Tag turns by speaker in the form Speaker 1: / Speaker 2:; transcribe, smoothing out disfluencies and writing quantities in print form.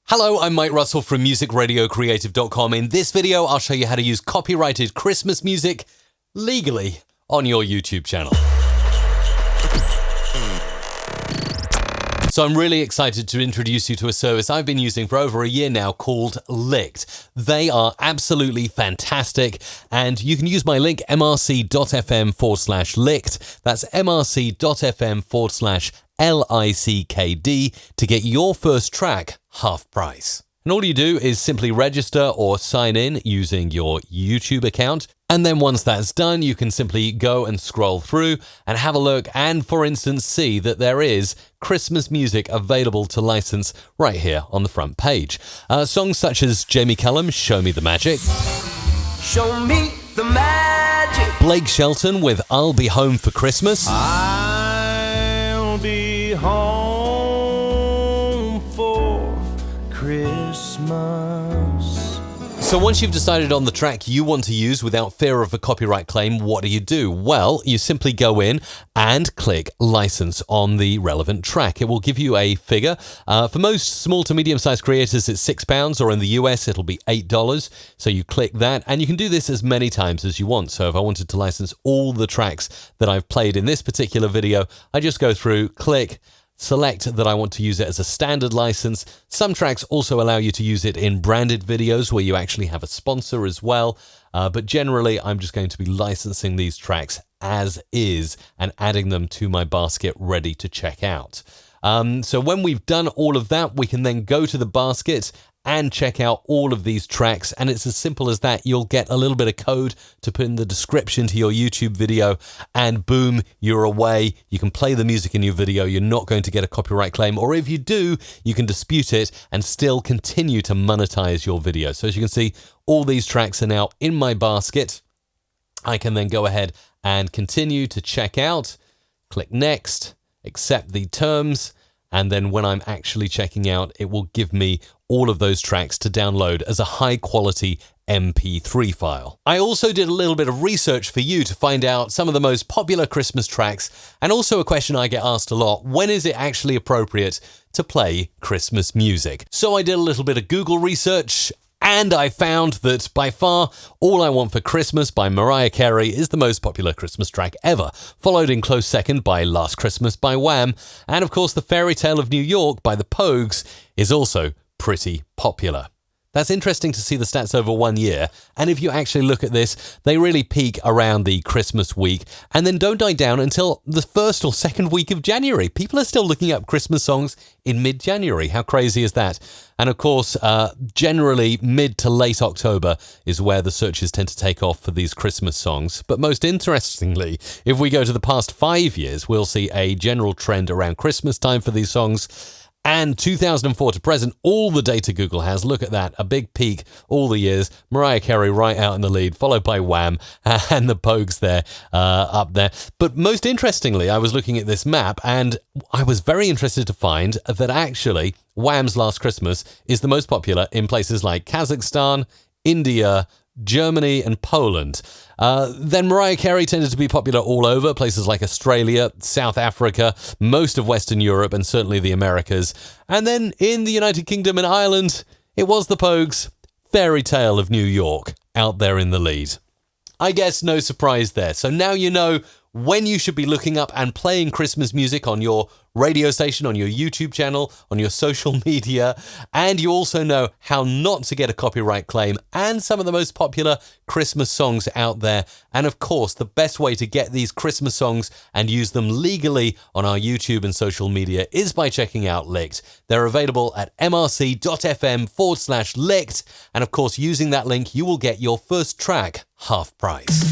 Speaker 1: Hello, I'm Mike Russell from musicradiocreative.com. In this video, I'll show you how to use copyrighted Christmas music legally on your YouTube channel. So I'm really excited to introduce you to a service I've been using for over a year now called Licked. They are absolutely fantastic, and you can use my link mrc.fm/licked. That's mrc.fm/LICKD to get your first track half price. And all you do is simply register or sign in using your YouTube account. And then once that's done, you can simply go and scroll through and have a look and, for instance, see that there is Christmas music available to license right here on the front page. Songs such as Jamie Cullum's Show Me the Magic.
Speaker 2: Show me the magic.
Speaker 1: Blake Shelton with I'll Be Home for Christmas.
Speaker 2: I'll be home for Christmas.
Speaker 1: So once you've decided on the track you want to use without fear of a copyright claim, what do? Well, you simply go in and click license on the relevant track. It will give you a figure. For most small to medium-sized creators, it's £6, or in the US, it'll be $8. So you click that, and you can do this as many times as you want. So if I wanted to license all the tracks that I've played in this particular video, I just go through, click, select that I want to use it as a standard license. Some tracks also allow you to use it in branded videos where you actually have a sponsor as well. But generally, I'm just going to be licensing these tracks as is and adding them to my basket ready to check out. So when we've done all of that, we can then go to the basket and check out all of these tracks. And it's as simple as that. You'll get a little bit of code to put in the description to your YouTube video, and boom, you're away. You can play the music in your video. You're not going to get a copyright claim, or if you do, you can dispute it and still continue to monetize your video. So as you can see, all these tracks are now in my basket. I can then go ahead and continue to check out, click next, accept the terms, and then when I'm actually checking out, it will give me all of those tracks to download as a high-quality MP3 file. I also did a little bit of research for you to find out some of the most popular Christmas tracks, and also a question I get asked a lot: when is it actually appropriate to play Christmas music? So I did a little bit of Google research, and I found that by far, All I Want for Christmas by Mariah Carey is the most popular Christmas track ever, followed in close second by Last Christmas by Wham, and of course The Fairy Tale of New York by the Pogues is also pretty popular. That's interesting to see the stats over 1 year, and if you actually look at this, they really peak around the Christmas week and then don't die down until the first or second week of January. People are still looking up Christmas songs in mid-January. How crazy is that? And of course, generally mid to late October is where the searches tend to take off for these Christmas songs. But most interestingly, if we go to the past 5 years, we'll see a general trend around Christmas time for these songs. And 2004 to present, all the data Google has, look at that, a big peak all the years. Mariah Carey right out in the lead, followed by Wham, and the Pogues there, up there. But most interestingly, I was looking at this map, and I was very interested to find that actually Wham's Last Christmas is the most popular in places like Kazakhstan, India, Germany and Poland. Then Mariah Carey tended to be popular all over, places like Australia, South Africa, most of Western Europe, and certainly the Americas. And then in the United Kingdom and Ireland, it was the Pogues' Fairy Tale of New York out there in the lead. I guess no surprise there. So now you know when you should be looking up and playing Christmas music on your radio station, on your YouTube channel, on your social media, and you also know how not to get a copyright claim and some of the most popular Christmas songs out there. And of course, the best way to get these Christmas songs and use them legally on our YouTube and social media is by checking out Licked. They're available at mrc.fm/licked. And of course, using that link, you will get your first track half price.